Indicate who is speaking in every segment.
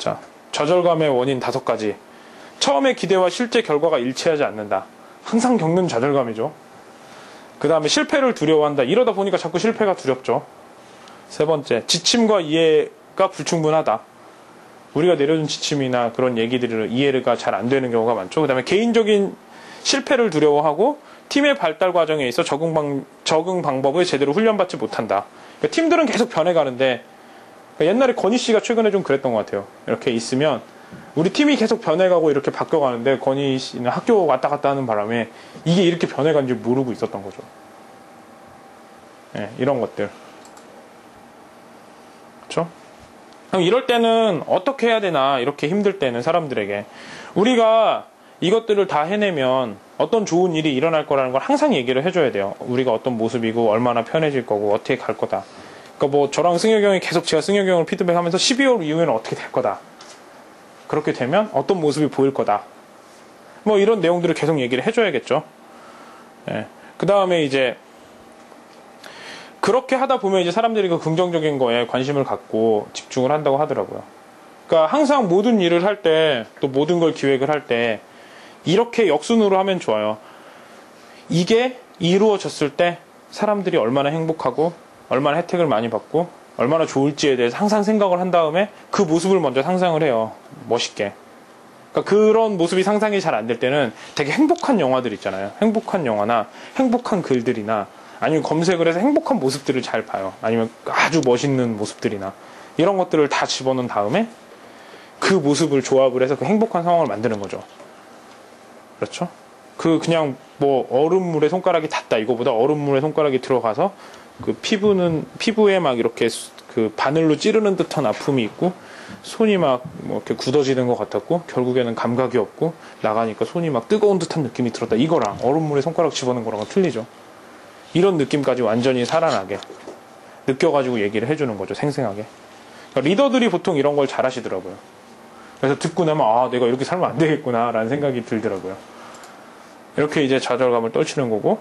Speaker 1: 자, 좌절감의 원인 5가지. 처음의 기대와 실제 결과가 일치하지 않는다. 항상 겪는 좌절감이죠. 그 다음에 실패를 두려워한다. 이러다 보니까 자꾸 실패가 두렵죠. 3번째, 지침과 이해가 불충분하다. 우리가 내려준 지침이나 그런 얘기들을 이해가 잘 안 되는 경우가 많죠. 그 다음에 개인적인 실패를 두려워하고 팀의 발달 과정에 있어 적응 방법을 제대로 훈련받지 못한다. 그러니까 팀들은 계속 변해가는데, 그러니까 옛날에 건희 씨가 최근에 좀 그랬던 것 같아요. 이렇게 있으면 우리 팀이 계속 변해가고 이렇게 바뀌어가는데 건희 씨는 학교 왔다 갔다 하는 바람에 이게 이렇게 변해간지 모르고 있었던 거죠. 네, 이런 것들. 그렇죠? 그럼 이럴 때는 어떻게 해야 되나, 이렇게 힘들 때는 사람들에게 우리가 이것들을 다 해내면 어떤 좋은 일이 일어날 거라는 걸 항상 얘기를 해줘야 돼요. 우리가 어떤 모습이고 얼마나 편해질 거고 어떻게 갈 거다. 그러니까 뭐 저랑 승혁이 형이 계속 제가 승혁이 형을 피드백하면서 12월 이후에는 어떻게 될 거다. 그렇게 되면 어떤 모습이 보일 거다. 뭐 이런 내용들을 계속 얘기를 해줘야겠죠. 예. 그 다음에 이제 그렇게 하다 보면 이제 사람들이 그 긍정적인 거에 관심을 갖고 집중을 한다고 하더라고요. 그러니까 항상 모든 일을 할 때, 또 모든 걸 기획을 할 때 이렇게 역순으로 하면 좋아요. 이게 이루어졌을 때 사람들이 얼마나 행복하고 얼마나 혜택을 많이 받고 얼마나 좋을지에 대해서 항상 생각을 한 다음에 그 모습을 먼저 상상을 해요. 멋있게. 그러니까 그런 모습이 상상이 잘 안 될 때는 되게 행복한 영화들 있잖아요. 행복한 영화나 행복한 글들이나 아니면 검색을 해서 행복한 모습들을 잘 봐요. 아니면 아주 멋있는 모습들이나 이런 것들을 다 집어넣은 다음에 그 모습을 조합을 해서 그 행복한 상황을 만드는 거죠. 그렇죠? 그냥 뭐 얼음물에 손가락이 닿다 이거보다 얼음물에 손가락이 들어가서 그 피부에 막 이렇게 그 바늘로 찌르는 듯한 아픔이 있고 손이 막 뭐 이렇게 굳어지는 것 같았고 결국에는 감각이 없고 나가니까 손이 막 뜨거운 듯한 느낌이 들었다. 이거랑 얼음물에 손가락 집어넣는 거랑은 틀리죠. 이런 느낌까지 완전히 살아나게 느껴가지고 얘기를 해주는 거죠. 생생하게. 그러니까 리더들이 보통 이런 걸 잘 하시더라고요. 그래서 듣고 나면 아 내가 이렇게 살면 안 되겠구나 라는 생각이 들더라고요. 이렇게 이제 좌절감을 떨치는 거고,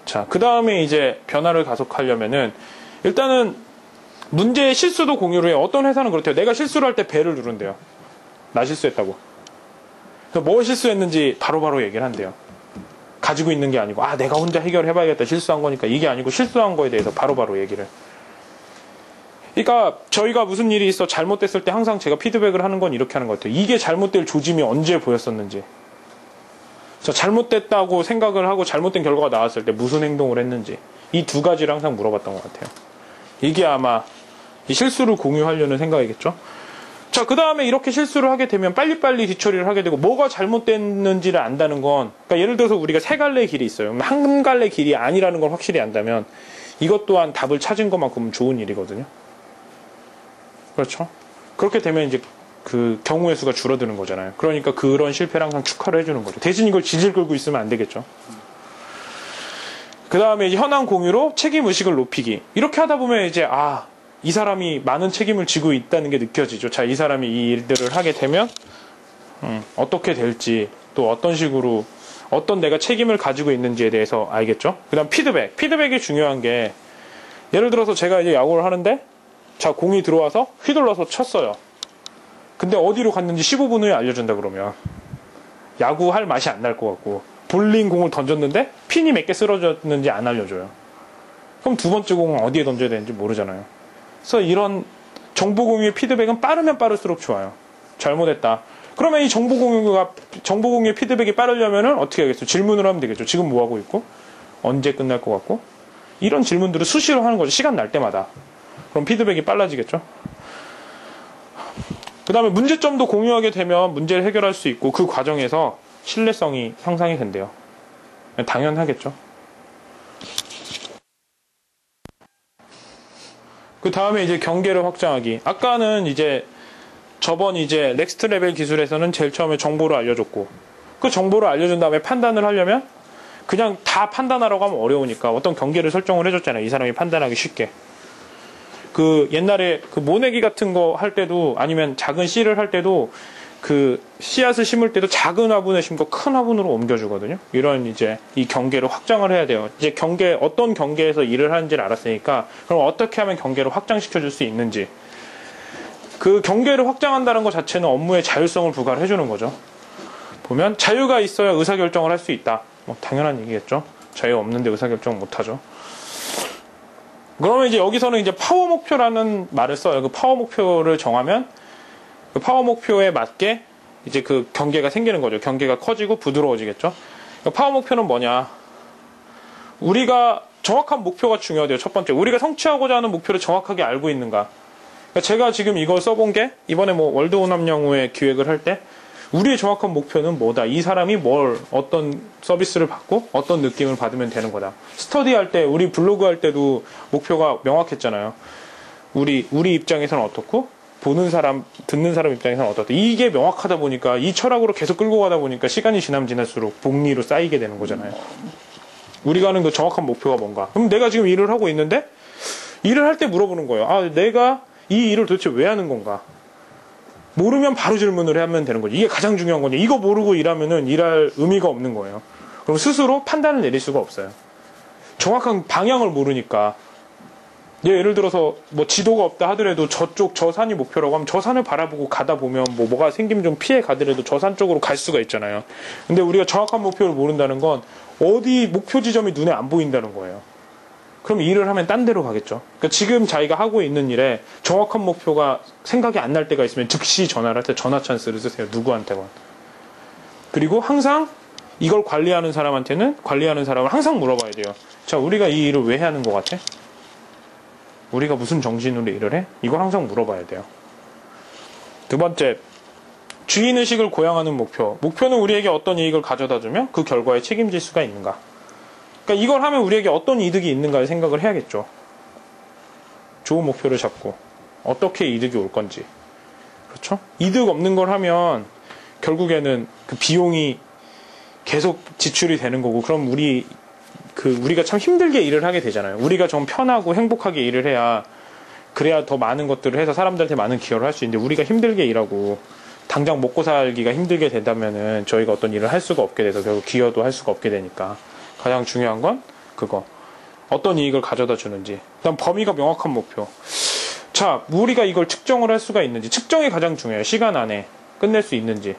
Speaker 1: 자, 그 다음에 이제 변화를 가속하려면은 일단은 문제의 실수도 공유를 해요. 어떤 회사는 그렇대요. 내가 실수를 할 때 배를 누른대요. 나 실수했다고. 그래서 뭐 실수했는지 바로바로 얘기를 한대요. 가지고 있는 게 아니고 아 내가 혼자 해결해봐야겠다 실수한 거니까 이게 아니고 실수한 거에 대해서 바로바로 얘기를. 그러니까 저희가 무슨 일이 있어 잘못됐을 때 항상 제가 피드백을 하는 건 이렇게 하는 것 같아요. 이게 잘못될 조짐이 언제 보였었는지, 잘못됐다고 생각을 하고 잘못된 결과가 나왔을 때 무슨 행동을 했는지, 이 2가지를 항상 물어봤던 것 같아요. 이게 아마 이 실수를 공유하려는 생각이겠죠. 자, 그 다음에 이렇게 실수를 하게 되면 빨리빨리 뒤처리를 하게 되고 뭐가 잘못됐는지를 안다는 건, 그러니까 예를 들어서 우리가 3갈래 길이 있어요. 한 갈래 길이 아니라는 걸 확실히 안다면 이것 또한 답을 찾은 것만큼 좋은 일이거든요. 그렇죠? 그렇게 되면 이제 그 경우의 수가 줄어드는 거잖아요. 그러니까 그런 실패를 항상 축하를 해주는 거죠. 대신 이걸 질질 끌고 있으면 안 되겠죠. 그 다음에 현황 공유로 책임의식을 높이기. 이렇게 하다 보면 이제 이 사람이 많은 책임을 지고 있다는 게 느껴지죠. 자, 이 사람이 이 일들을 하게 되면 어떻게 될지, 또 어떤 식으로 어떤 내가 책임을 가지고 있는지에 대해서 알겠죠. 그 다음 피드백이 중요한 게, 예를 들어서 제가 이제 야구를 하는데 자, 공이 들어와서 휘둘러서 쳤어요. 근데 어디로 갔는지 15분 후에 알려준다 그러면 야구할 맛이 안 날 것 같고, 볼링 공을 던졌는데 핀이 몇 개 쓰러졌는지 안 알려줘요. 그럼 2번째 공은 어디에 던져야 되는지 모르잖아요. 그래서 이런 정보 공유의 피드백은 빠르면 빠를수록 좋아요. 잘못했다. 그러면 이 정보 공유의 피드백이 빠르려면은 어떻게 하겠어요? 질문을 하면 되겠죠. 지금 뭐 하고 있고 언제 끝날 것 같고, 이런 질문들을 수시로 하는 거죠. 시간 날 때마다. 그럼 피드백이 빨라지겠죠. 그 다음에 문제점도 공유하게 되면 문제를 해결할 수 있고 그 과정에서 신뢰성이 향상이 된대요. 당연하겠죠. 그 다음에 이제 경계를 확장하기. 아까는 이제 저번 이제 넥스트 레벨 기술에서는 제일 처음에 정보를 알려줬고, 그 정보를 알려준 다음에 판단을 하려면 그냥 다 판단하라고 하면 어려우니까 어떤 경계를 설정을 해줬잖아요. 이 사람이 판단하기 쉽게. 그 옛날에 그 모내기 같은 거 할 때도, 아니면 작은 씨를 할 때도 그 씨앗을 심을 때도 작은 화분에 심고 큰 화분으로 옮겨주거든요. 이런 이제 이 경계를 확장을 해야 돼요. 이제 어떤 경계에서 일을 하는지를 알았으니까 그럼 어떻게 하면 경계를 확장시켜 줄 수 있는지, 그 경계를 확장한다는 것 자체는 업무의 자율성을 부과를 해주는 거죠. 보면 자유가 있어야 의사결정을 할 수 있다. 뭐 당연한 얘기겠죠. 자유 없는데 의사결정 못하죠. 그러면 이제 여기서는 이제 파워 목표라는 말을 써요. 그 파워 목표를 정하면 그 파워 목표에 맞게 이제 그 경계가 생기는 거죠. 경계가 커지고 부드러워지겠죠. 그 파워 목표는 뭐냐? 우리가 정확한 목표가 중요하대요. 첫 번째, 우리가 성취하고자 하는 목표를 정확하게 알고 있는가? 그러니까 제가 지금 이걸 써본 게 이번에 뭐 월드 오남영우의 기획을 할 때 우리의 정확한 목표는 뭐다. 이 사람이 어떤 서비스를 받고 어떤 느낌을 받으면 되는 거다. 스터디 할 때, 우리 블로그 할 때도 목표가 명확했잖아요. 우리 입장에서는 어떻고, 보는 사람, 듣는 사람 입장에서는 어떻다. 이게 명확하다 보니까, 이 철학으로 계속 끌고 가다 보니까 시간이 지나면 지날수록 복리로 쌓이게 되는 거잖아요. 우리가 하는 그 정확한 목표가 뭔가. 그럼 내가 지금 일을 하고 있는데, 일을 할 때 물어보는 거예요. 아, 내가 이 일을 도대체 왜 하는 건가? 모르면 바로 질문을 하면 되는 거죠. 이게 가장 중요한 거죠. 이거 모르고 일하면은 일할 의미가 없는 거예요. 그럼 스스로 판단을 내릴 수가 없어요. 정확한 방향을 모르니까. 예를 들어서 뭐 지도가 없다 하더라도 저 산이 목표라고 하면 저 산을 바라보고 가다 보면 뭐가 생기면 좀 피해 가더라도 저 산 쪽으로 갈 수가 있잖아요. 근데 우리가 정확한 목표를 모른다는 건 어디 목표 지점이 눈에 안 보인다는 거예요. 그럼 일을 하면 딴 데로 가겠죠. 그러니까 지금 자기가 하고 있는 일에 정확한 목표가 생각이 안 날 때가 있으면 즉시 전화를 할 때 전화 찬스를 쓰세요. 누구한테건. 그리고 항상 이걸 관리하는 사람한테는 관리하는 사람을 항상 물어봐야 돼요. 자, 우리가 이 일을 왜 하는 것 같아? 우리가 무슨 정신으로 일을 해? 이걸 항상 물어봐야 돼요. 두 번째, 주인의식을 고양하는 목표. 목표는 우리에게 어떤 이익을 가져다 주며 그 결과에 책임질 수가 있는가? 그러니까 이걸 하면 우리에게 어떤 이득이 있는가를 생각을 해야겠죠. 좋은 목표를 잡고 어떻게 이득이 올 건지. 그렇죠? 이득 없는 걸 하면 결국에는 그 비용이 계속 지출이 되는 거고, 그럼 우리가 참 힘들게 일을 하게 되잖아요. 우리가 좀 편하고 행복하게 일을 해야, 그래야 더 많은 것들을 해서 사람들한테 많은 기여를 할 수 있는데, 우리가 힘들게 일하고 당장 먹고 살기가 힘들게 된다면은 저희가 어떤 일을 할 수가 없게 돼서 결국 기여도 할 수가 없게 되니까 가장 중요한 건 그거. 어떤 이익을 가져다 주는지. 그다음 범위가 명확한 목표. 자, 우리가 이걸 측정을 할 수가 있는지. 측정이 가장 중요해요. 시간 안에 끝낼 수 있는지.